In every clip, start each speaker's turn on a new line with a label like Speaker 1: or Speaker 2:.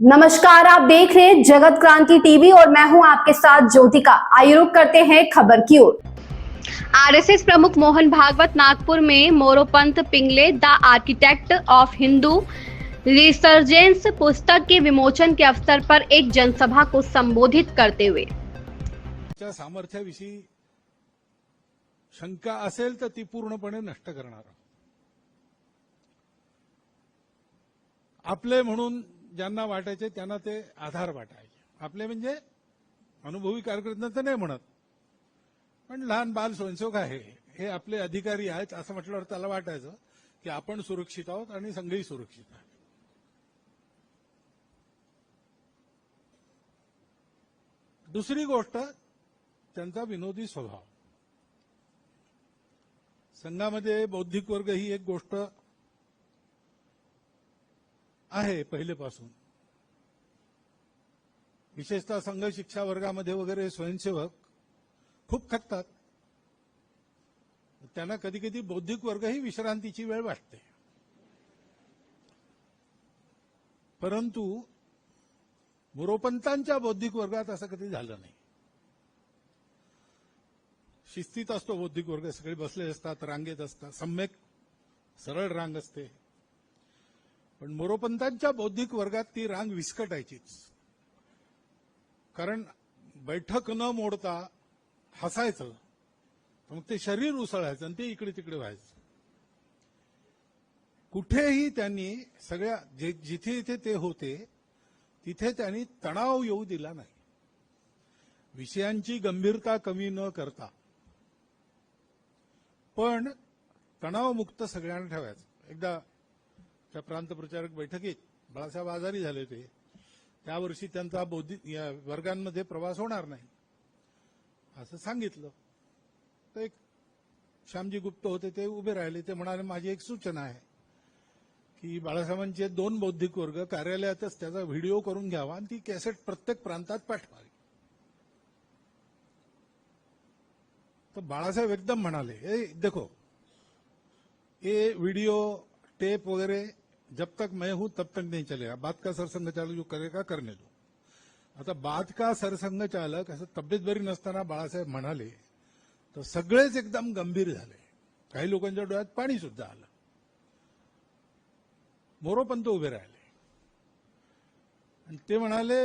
Speaker 1: नमस्कार, आप देख रहे हैं जगत क्रांति टीवी और मैं हूं आपके साथ ज्योतिका। आइए रुक करते हैं खबर की ओर। आरएसएस प्रमुख मोहन भागवत नागपुर में Moropant Pingle the architect of Hindu resurgence पुस्तक के विमोचन के अवसर पर एक जनसभा को संबोधित करते हुए
Speaker 2: सामर्थ्याविषयी शंका असेल तर ती पूर्णपणे नष्ट करणार। आपले म्हणून ज्यांना वाटायचे त्यांना ते आधार वाटायचे। आपले म्हणजे अनुभवी कार्यकर्ते तर नाही म्हणत, पण लहान बाल स्वयंसेवक आहे, हे आपले अधिकारी आहेत असं म्हटल्यावर त्याला वाटायचं की आपण सुरक्षित आहोत आणि संघही सुरक्षित आहे। दुसरी गोष्ट त्यांचा विनोदी स्वभाव। संघामध्ये बौद्धिक वर्ग ही एक गोष्ट आहे पहिलेपासून। विशेषतः संघ शिक्षा वर्गामध्ये वगैरे स्वयंसेवक खूप खटतात, त्यांना कधी कधी बौद्धिक वर्ग ही विश्रांतीची वेळ वाटते। परंतु मोरोपंतांच्या बौद्धिक वर्गात असं कधी झालं नाही। शिस्तीत असतो बौद्धिक वर्ग, सगळे बसले असतात, रांगेत असतात, सम्यक सरळ रांग असते। पण मोरोपंतांच्या बौद्धिक वर्गात ती रांग विस्कटायचीच, कारण बैठक न मोडता हसायचं, मग ते शरीर उसळायचं आणि ते इकडे तिकडे व्हायचं। कुठेही त्यांनी सगळ्या जिथे जिथे ते होते तिथे त्यांनी तणाव येऊ दिला नाही। विषयांची गंभीरता कमी न करता पण तणावमुक्त सगळ्यांना ठेवायचं। एकदा त्या प्रांत प्रचारक बैठकीत बाळासाहेब आजारी झाले होते, त्यावर्षी त्यांचा बौद्धिक या वर्गांमध्ये प्रवास होणार नाही असं सांगितलं। तर एक श्यामजी गुप्त होते, ते उभे राहिले, ते म्हणाले माझी एक सूचना आहे की बाळासाहेबांचे 2 बौद्धिक वर्ग कार्यालयातच त्याचा व्हिडिओ करून घ्यावा आणि ती कॅसेट प्रत्येक प्रांतात पाठवावी। तो बाळासाहेब एकदम म्हणाले, ए देखो ये वीडियो टेप वगैरह जब तक मैं हूं तब तक नहीं चलेगा, बात का सरसंघ चालक जो करेगा करने दो। आता बात का सरसंघ चालक असं तब्येत बरी नसताना बाळासाहेब म्हणाले तर सगळेच एकदम गंभीर झाले, काही लोकांच्या डोळ्यात पाणी सुद्धा आलं। मोरोपंत उभे राहिले आणि ते म्हणाले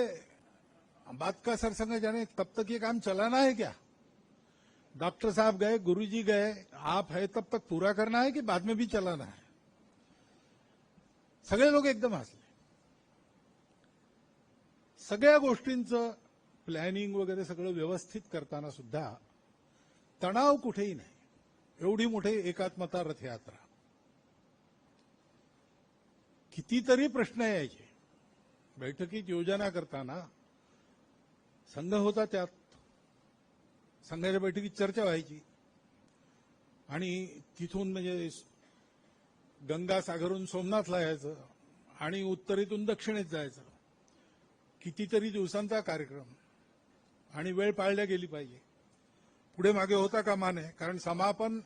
Speaker 2: बात का सरसंघ जाने तब तक ये काम चलाना है क्या? डॉक्टर साहब गए, गुरुजी गए, आप है तब तक पूरा करना है कि बाद में भी चलाना है? सगळे लोक एकदम हसले। सगळ्या गोष्टींचं प्लॅनिंग वगैरे सगळं व्यवस्थित करताना सुद्धा तणाव कुठेही नाही। एवढी मोठी एकात्मता रथयात्रा, कितीतरी प्रश्न यायचे बैठकीत योजना करताना। संघ होता, त्यात संघाच्या बैठकीत चर्चा व्हायची आणि तिथून म्हणजे गंगासागरून सोमनाथला यायचं आणि उत्तरेतून दक्षिणेत जायचं। कितीतरी दिवसांचा कार्यक्रम आणि वेळ पाळल्या गेली पाहिजे, पुढे मागे होता कामा नये, कारण समापन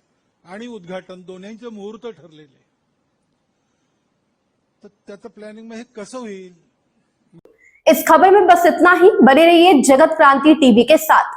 Speaker 2: आणि उद्घाटन दोन्हीचे मुहूर्त ठरलेले। तर त्याचं प्लॅनिंग मग हे कसं होईल?
Speaker 1: इस खबर में बस इतना ही। बने रहिए जगत क्रांति टीवी के साथ।